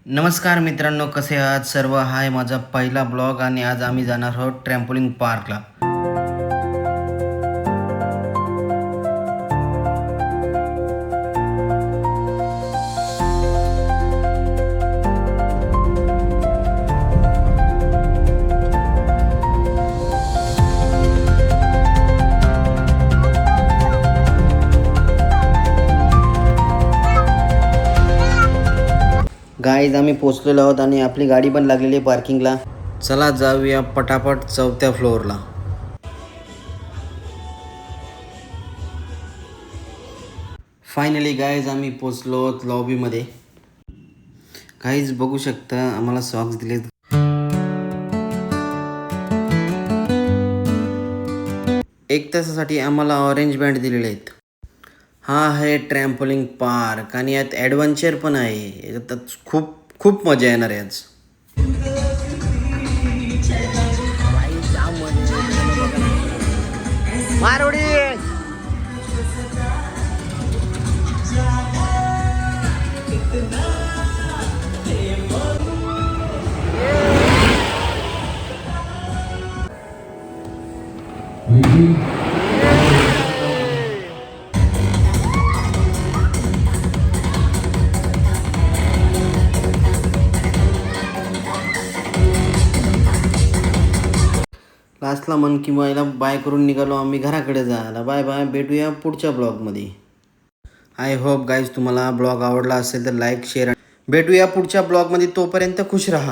नमस्कार मित्रांनो, कसे आहात सर्व. हा आहे माझा पहिला ब्लॉग आणि आज आम्ही जाणार आहोत ट्रॅम्पोलिन पार्कला. गाईज आम्ही पोचलेलो आहोत आणि आपली गाडी पण लागलेली आहे पार्किंगला. चला जाऊया पटापट 4थ्या फ्लोअरला. फायनली गाईज आम्ही पोचलो आहोत लॉबीमध्ये. गाईज बघू शकता आम्हाला सॉक्स दिलेत. एक तासासाठी आम्हाला ऑरेंज बँड दिलेले आहेत. हा आहे ट्रॅम्पोलिन पार्क आणि यात ॲडव्हेंचर पण आहे. यात खूप खूप मजा येणार आहे आज. मारवडी लास्टला मन किंवा याला बाय करून निघालो आम्ही घराकडे जायला. बाय बाय, भेटूया पुढच्या ब्लॉगमध्ये. आय होप गाईज तुम्हाला ब्लॉग आवडला असेल तर लाईक शेअर. भेटूया पुढच्या ब्लॉगमध्ये. तोपर्यंत खुश राहा.